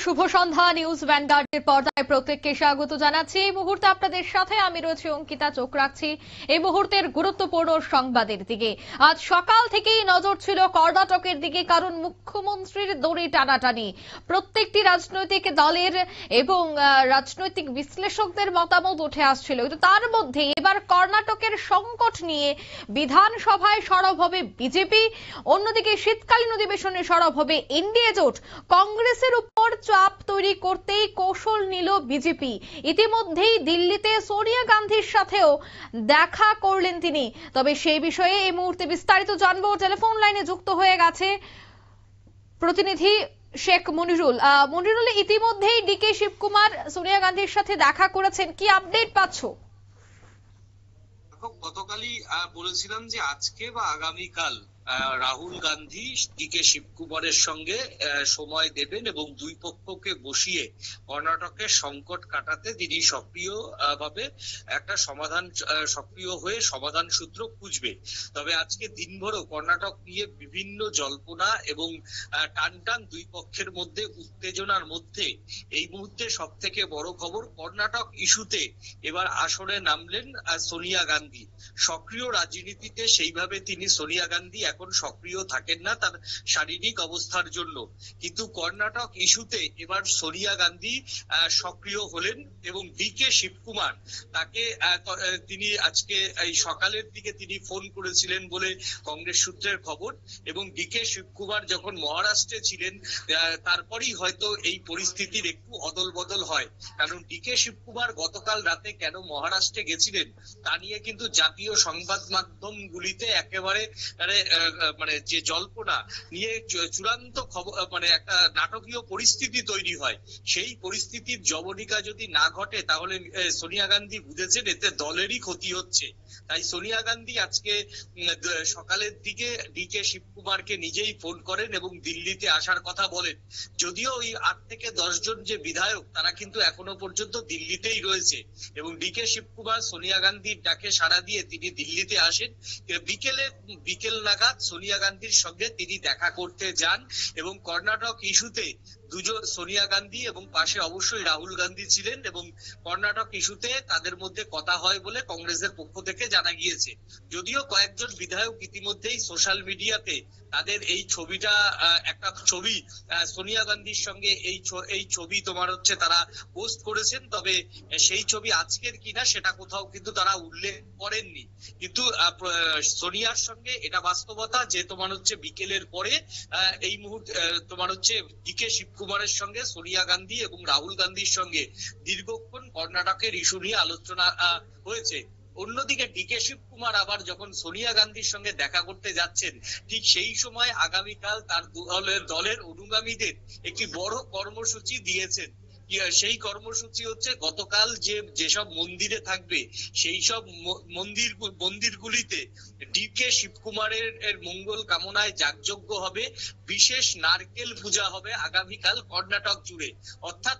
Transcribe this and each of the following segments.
শুভ সন্ধ্যা। News ভ্যানগার্ডের পর্দায় প্রত্যেককে স্বাগত জানাচ্ছি। এই মুহূর্তে আপনাদের সাথে আমি রয়েছি অঙ্কিতা। চোখ রাখছি এই মুহূর্তের গুরুত্বপূর্ণ সংবাদের দিকে। আজ সকাল থেকেই নজর ছিল কর্ণাটকের দিকে, কারণ মুখ্যমন্ত্রীর দড়ি টানাটানি। প্রত্যেকটি রাজনৈতিক দলের এবং রাজনৈতিক বিশ্লেষকদের মতামত উঠে আসছিল, কিন্তু তার মধ্যে এবার কর্ণাটকের সংকট নিয়ে বিধানসভায় সরব হবে বিজেপি, অন্যদিকে শীতকালীন অধিবেশনে সরব হবে এনডিএ জোট। কংগ্রেসের উপর চাপ তৈরি করতেই কৌশল নিল বিজেপি। ইতিমধ্যেই দিল্লিতে সোনিয়া গান্ধীর সাথেও দেখা করলেন তিনি। তবে সেই বিষয়ে এই মুহূর্তে বিস্তারিত জানবো। টেলিফোন লাইনে যুক্ত হয়ে গেছে প্রতিনিধি শেখ মনিরুল। মনিরুল, ইতিমধ্যেই ডিকে শিবকুমার সোনিয়া গান্ধীর সাথে দেখা করেছেন, কি আপডেট পাচ্ছ? গতকালই বলেছিলাম যে আজকে বা আগামীকাল রাহুল গান্ধী ডিকে শিবকুমারের সঙ্গে সময় দেবেন এবং দুই পক্ষকে বসিয়ে কর্ণাটকের সংকট কাটাতে তিনি সক্রিয় হয়ে সমাধান সূত্র খুঁজবে। তবে আজকে দিনভরও কর্ণাটক নিয়ে বিভিন্ন জল্পনা এবং টানটান দুই পক্ষের মধ্যে উত্তেজনার মধ্যে এই মুহূর্তে সব থেকে বড় খবর, কর্ণাটক ইস্যুতে এবার আসরে নামলেন সোনিয়া গান্ধী। সক্রিয় রাজনীতিতে সেইভাবে সোনিয়া গান্ধী এখন সক্রিয় থাকেন না তার শারীরিক অবস্থার জন্য, কিন্তু কর্ণাটক ইস্যুতে এবার সোনিয়া গান্ধী সক্রিয় হলেন এবং ডিকে শিবকুমার তাকে তিনি আজকে এই সকালের দিকে তিনি ফোন করেছিলেন বলে কংগ্রেস সূত্রের খবর। এবং ডিকে শিবকুমার যখন মহারাষ্ট্রে ছিলেন তারপরই হয়তো এই পরিস্থিতির একটু অদল বদল হয়, কারণ ডিকে শিবকুমার গতকাল রাতে কেন মহারাষ্ট্রে গেছিলেন তা নিয়ে কিন্তু জাতীয় সংবাদ মাধ্যম গুলিতে একেবারে যে জল্পনা নিয়ে চূড়ান্ত খবর, একটা নাটকীয় পরিস্থিতি তৈরি হয়। সেই পরিস্থিতির জবনিকা যদি না ঘটে তাহলে সোনিয়া গান্ধী বুঝেছেন এতে দলেরই ক্ষতি হচ্ছে। তাই সোনিয়া গান্ধী আজকে সকালের দিকে ডিকে শিবকুমারকে নিজেই ফোন করেন এবং দিল্লিতে আসার কথা বলেন। যদিও ওই 8 থেকে 10 জন যে বিধায়ক তারা কিন্তু এখনো পর্যন্ত দিল্লিতেই রয়েছে এবং ডিকে শিবকুমার সোনিয়া গান্ধীর ডাকে সাড়া দিয়ে তিনি দিল্লিতে আসেন। বিকেল নাগাদ সোনিয়া গান্ধীর সঙ্গে তিনি দেখা করতে যান এবং কর্ণাটক ইস্যুতে দুজন, সোনিয়া গান্ধী এবং পাশে অবশ্যই রাহুল গান্ধী ছিলেন, এবং কর্ণাটক ইস্যুতে তাদের মধ্যে কথা হয় বলে কংগ্রেসের পক্ষ থেকে জানা গিয়েছে। যদিও কয়েকজন বিধায়ক ইতিমধ্যেই সোশ্যাল মিডিয়াতে তাদের এই ছবিটা, একটা ছবি সোনিয়া গান্ধীর সঙ্গে এই ছবি তারা পোস্ট করেছেন, তবে সেই ছবি আজকের কিনা সেটা কোথাও কিন্তু তারা উল্লেখ করেননি। কিন্তু সোনিয়ার সঙ্গে এটা বাস্তবতা যে বিকেলের পরে এই মুহূর্তে ডিকে শিবকুমারের সঙ্গে সোনিয়া গান্ধী এবং রাহুল গান্ধীর সঙ্গে দীর্ঘক্ষণ কর্ণাটকের ইস্যু নিয়ে আলোচনা হয়েছে। অন্যদিকে ডিকে শিবকুমার আবার যখন সোনিয়া গান্ধীর সঙ্গে দেখা করতে যাচ্ছেন, ঠিক সেই সময় আগামীকাল তার দলের অনুগামীদের একটি বড় কর্মসূচি দিয়েছেন। সেই কর্মসূচি গতকাল যেসব মন্দিরে থাকবে সেই সব মন্দিরগুলিতে ডিকে শিবকুমারের মঙ্গল কামনায় যাগযজ্ঞ হবে, বিশেষ নারকেল পূজা হবে আগামীকাল কর্ণাটক জুড়ে। অর্থাৎ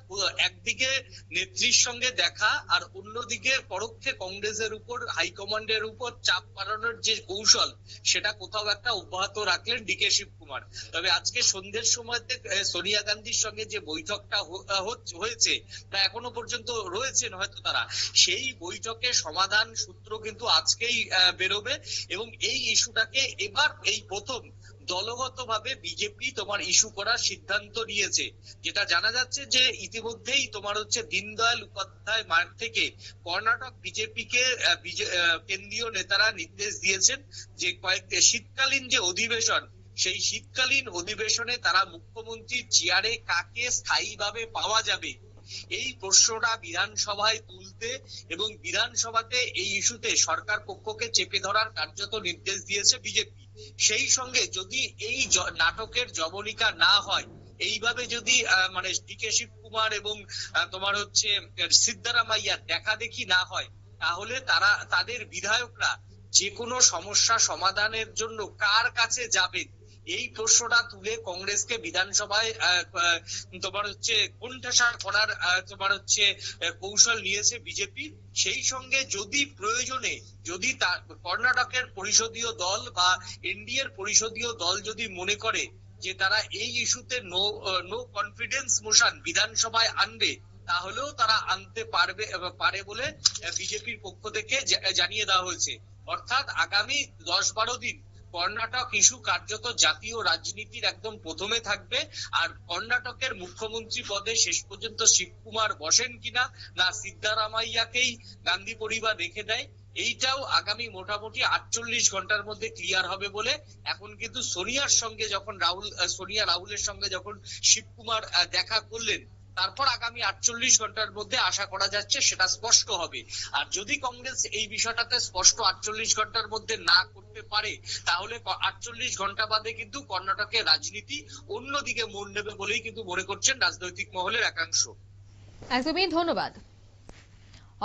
একদিকে নেত্রীর সঙ্গে দেখা আর অন্যদিকে পরোক্ষে কংগ্রেসের উপর, হাইকমান্ডের উপর চাপ বাড়ানোর যে কৌশল সেটা কোথাও একটা অব্যাহত রাখলেন ডিকে শিবকুমার। তবে আজকে সন্ধ্যের সময়তে সোনিয়া গান্ধীর সঙ্গে যে বৈঠকটা হয়েছে তা এখনো পর্যন্ত রয়েছেন হয়তো তারা, সেই বৈঠকে সমাধান সূত্র কিন্তু আজকেই বেরোবে এবং এই ইস্যুটাকে এবার এই প্রথম দলগতভাবে বিজেপি ইস্যু করার সিদ্ধান্ত নিয়েছে। যেটা জানা যাচ্ছে যে ইতিমধ্যেই দীনদয়াল উপাধ্যায় মার্গ থেকে কর্ণাটক বিজেপিকে কেন্দ্রীয় নেতারা নির্দেশ দিয়েছেন যে শীতকালীন যে অধিবেশন, সেই শীতকালীন অধিবেশনে তারা মুখ্যমন্ত্রীর চেয়ারে কাকে স্থায়ীভাবে পাওয়া যাবে এই প্রশ্নটা বিধানসভায় তুলতে এবং বিধানসভাতে এই ইস্যুতে সরকার পক্ষকে চেপে ধরার কার্যত নির্দেশ দিয়েছে বিজেপি। সেই সঙ্গে যদি এই নাটকের জবনিকা না হয়, এইভাবে যদি ডিকে শিবকুমার এবং সিদ্ধারামাইয়ার দেখা দেখি না হয়, তাহলে তাদের বিধায়করা যে কোনো সমস্যা সমাধানের জন্য কার কাছে যাবেন এই প্রশ্নটা তুলে কংগ্রেসকে বিধানসভায় কোণঠাসা করার কৌশল নিয়েছে বিজেপি। সেই সঙ্গে যদি প্রয়োজনে কর্ণাটকের পরিষদীয় দল বা এনডিএর পরিষদীয় দল যদি মনে করে যে তারা এই ইস্যুতে নো কনফিডেন্স মোশন বিধানসভায় আনবে, তাহলেও তারা আনতে পারে বলে বিজেপির পক্ষ থেকে জানিয়ে দেওয়া হয়েছে। অর্থাৎ আগামী 10-12 দিন কর্ণাটক ইস্যু কার্যত জাতীয় রাজনীতির একদম প্রথমে থাকবে। আর কর্ণাটকের মুখ্যমন্ত্রী পদে শেষ পর্যন্ত শিবকুমার বসেন কিনা, না সিদ্ধারামাইয়াকেই গান্ধী পরিবার রেখে দেয়, এইটাও আগামী মোটামুটি 48 ঘন্টার মধ্যে ক্লিয়ার হবে বলে এখন কিন্তু সোনিয়া রাহুলের সঙ্গে যখন শিবকুমার দেখা করলেন, তারপর আগামী 48 ঘন্টার মধ্যে আশা করা যাচ্ছে সেটা স্পষ্ট হবে। আর যদি কংগ্রেস এই বিষয়টাতে স্পষ্ট 48 ঘন্টার মধ্যে না করতে পারে, তাহলে 48 ঘন্টা বাদে কিন্তু কর্ণাটকের রাজনীতি অন্যদিকে মোড় নেবে বলেই কিন্তু মনে করছেন রাজনৈতিক মহলের একাংশ। একদমই ধন্যবাদ।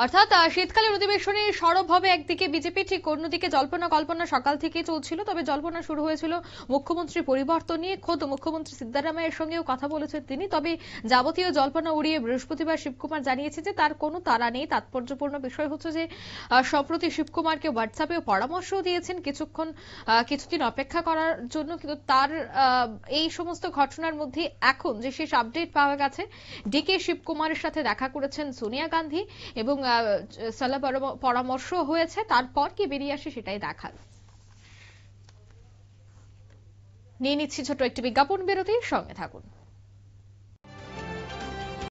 অর্থাৎ শীতকালীন অধিবেশনে সরব হবে একদিকে বিজেপি, ঠিক অন্যদিকে জল্পনা কল্পনা সকাল থেকে চলছিল। তবে জল্পনা শুরু হয়েছিল মুখ্যমন্ত্রী পরিবর্তন নিয়ে। খোদ মুখ্যমন্ত্রী সিদ্ধারামাইয়ের সঙ্গেও কথা বলেছেন তিনি। তবে যাবতীয় জল্পনা উড়িয়ে বৃহস্পতিবার শিবকুমার জানিয়েছে যে তার কোনো তাড়া নেই। তাৎপর্যপূর্ণ বিষয় হচ্ছে যে সম্প্রতি শিবকুমারকে হোয়াটসঅ্যাপেও পরামর্শ দিয়েছেন কিছুদিন অপেক্ষা করার জন্য। কিন্তু তার এই সমস্ত ঘটনার মধ্যে এখন যে শেষ আপডেট পাওয়া গেছে, ডিকে শিবকুমারের সাথে দেখা করেছেন সোনিয়া গান্ধী এবং সালা পরামর্শ হয়েছে। তারপর কি বেরিয়ে আসে সেটাই দেখার। নিয়ে নিচ্ছি ছোট একটি বিজ্ঞাপন বিরতি, সঙ্গে থাকুন।